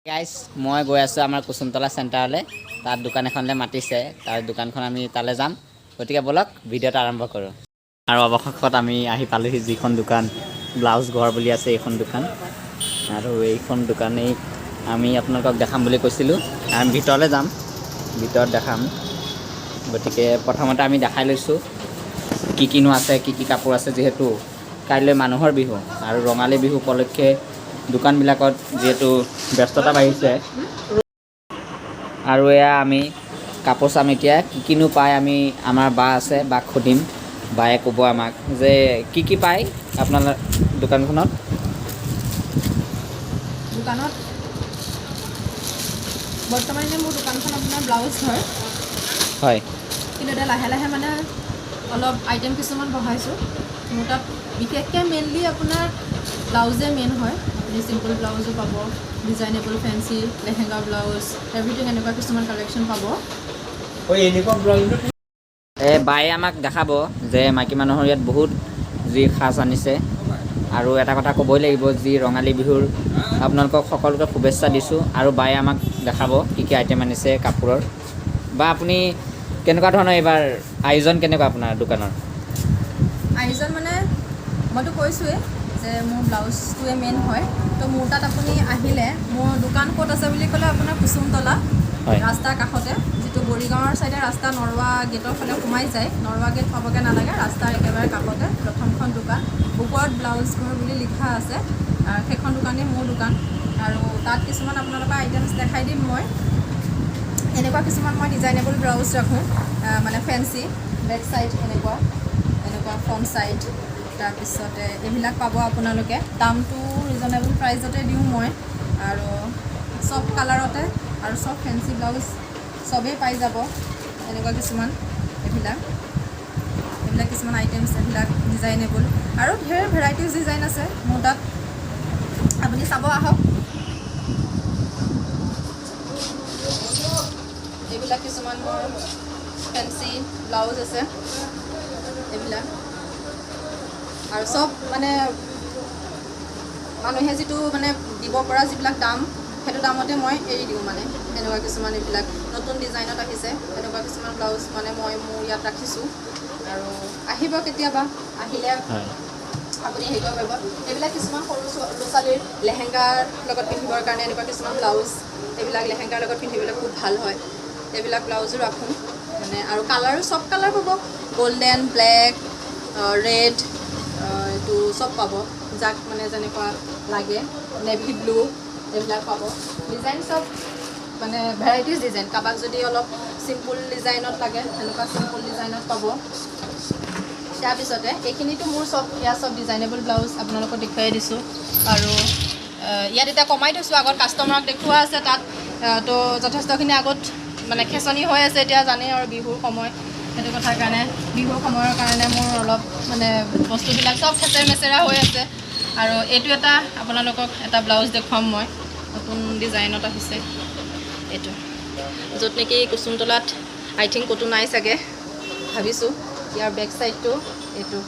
Guys মই গৈ আছোঁ আমাৰ কুসুমতলা চেণ্টাৰলৈ। তাত দোকান এখনলৈ মাতিছে, তাৰ দোকানখন আমি তালৈ যাম। গতিকে ব'লক ভিডিঅ'টো আৰম্ভ কৰোঁ। আৰু অৱশেষত আমি আহি পালোহি যিখন দোকান ব্লাউজ ঘৰ বুলি আছে, এইখন দোকান। আৰু এইখন দোকানেই আমি আপোনালোকক দেখাম বুলি কৈছিলোঁ। আমি ভিতৰলৈ যাম, ভিতৰত দেখাম। গতিকে প্ৰথমতে আমি দেখাই লৈছোঁ কি কিনো আছে, কি কি কাপোৰ আছে। যিহেতু কাইলৈ মানুহৰ বিহু আৰু ৰঙালী বিহু উপলক্ষে দোকানবিলাকত যিহেতু ব্যস্ততা বাঢ়িছে, আৰু এয়া আমি কাপোৰ চাম। এতিয়া কি কিনো পায় আমি আমাৰ বা আছে, বাক সুধিম। বায়ে ক'ব আমাক যে কি পায় আপোনাৰ দোকানখনত। বৰ্তমান মোৰ দোকানখন আপোনাৰ ব্লাউজ হয়, কিন্তু এতিয়া লাহে লাহে মানে অলপ আইটেম কিছুমান বঢ়াইছোঁ। মোৰ তাত বিশেষকৈ মেইনলি আপোনাৰ ব্লাউজে মেইন হয়। আপুনি চিম্পল ব্লাউজো পাব, designable fancy lehenga blouse, everything এনেকুৱা কিছুমান কালেকশ্যন পাব। বায়ে আমাক দেখাব যে মাইকী মানুহৰ ইয়াত বহুত যি সাজ আনিছে। আৰু এটা কথা ক'বই লাগিব, যি ৰঙালী বিহুৰ আপোনালোকক সকলোকে শুভেচ্ছা দিছোঁ। আৰু বায়ে আমাক দেখাব কি কি আইটেম আনিছে কাপোৰৰ। বা আপুনি কেনেকুৱা ধৰণৰ এইবাৰ আয়োজন কেনেকুৱা আপোনাৰ দোকানৰ? আয়োজন মানে মইতো কৈছোঁৱেই যে মোৰ ব্লাউজটোৱে মেইন হয়। তো মোৰ তাত আপুনি আহিলে, মোৰ দোকান ক'ত আছে বুলি ক'লে আপোনাৰ কুসুমতলা হয়, ৰাস্তাৰ কাষতে, যিটো বৰিগাঁৱৰ ছাইডে ৰাস্তা নৰৱা গেটৰ ফালে সোমাই যায়। নৰৱা গেট পাবগৈ নালাগে, ৰাস্তাৰ একেবাৰে কাষতে প্ৰথমখন দোকান। ওপৰত ব্লাউজ ঘৰ বুলি লিখা আছে, সেইখন দোকানেই মোৰ দোকান। আৰু তাত কিছুমান আপোনালোকৰ আইটেমছ দেখাই দিম মই। এনেকুৱা কিছুমান মই ডিজাইনেবল ব্লাউজ ৰাখোঁ, মানে ফেঞ্চি বেক চাইড এনেকুৱা ফ্ৰণ্ট চাইড। তাৰপিছতে এইবিলাক পাব আপোনালোকে। দামটো ৰিজনেবল প্ৰাইজতে দিওঁ মই, আৰু চব কালাৰতে আৰু চব ফেঞ্চি ব্লাউজ চবেই পাই যাব। এনেকুৱা কিছুমান এইবিলাক কিছুমান আইটেমছ, এইবিলাক ডিজাইনেবল আৰু ঢেৰ ভেৰাইটিজ ডিজাইন আছে মোৰ তাত। আপুনি চাব আহক। এইবিলাক কিছুমান মোৰ ফেঞ্চি ব্লাউজ আছে এইবিলাক। আৰু চব মানে মানুহে যিটো মানে দিব পৰা যিবিলাক দাম, সেইটো দামতে মই এৰি দিওঁ মানে। এনেকুৱা কিছুমান এইবিলাক নতুন ডিজাইনত আহিছে, এনেকুৱা কিছুমান ব্লাউজ মানে মই মোৰ ইয়াত ৰাখিছোঁ। আৰু আহিব কেতিয়াবা, আহিলে আপুনি হেৰি কৰিব পাৰিব। এইবিলাক কিছুমান সৰু ল'ৰা ছোৱালীৰ লেহেংগাৰ লগত পিন্ধিবৰ কাৰণে এনেকুৱা কিছুমান ব্লাউজ, এইবিলাক লেহেংগাৰ লগত পিন্ধিবলৈ খুব ভাল হয়। এইবিলাক ব্লাউজো ৰাখোঁ মানে। আৰু কালাৰো চব কালাৰ পাব, গল্ডেন, ব্লেক, ৰেড, এইটো চব পাব, যাক মানে যেনেকুৱা লাগে। নেভি ব্লু, এইবিলাক পাব। ডিজাইন চব মানে ভেৰাইটিজ ডিজাইন। কাৰোবাক যদি অলপ চিম্পুল ডিজাইনত লাগে, সেনেকুৱা চিম্পুল ডিজাইনত পাব। তাৰপিছতে এইখিনিতো মোৰ ইয়াত চব ডিজাইনেবল ব্লাউজ আপোনালোকক দেখুৱাই দিছোঁ। আৰু ইয়াত এতিয়া কমাই থৈছোঁ, আগত কাষ্টমাৰক দেখুওৱা আছে তাত। তো যথেষ্টখিনি আগত মানে খেচনি হৈ আছে এতিয়া, জানেই আৰু বিহুৰ সময়। সেইটো কথাৰ কাৰণে বিহুৰ সময়ৰ কাৰণে মোৰ অলপ মানে বস্তুবিলাক চব খেচেৰ মেচেৰা হৈ আছে। আৰু এইটো এটা আপোনালোকক এটা ব্লাউজ দেখুৱাম মই, নতুন ডিজাইনত আহিছে এইটো, য'ত নেকি কুসুমতলাত আই থিংক ক'তো নাই চাগে, ভাবিছোঁ। ইয়াৰ বেক চাইডটো এইটো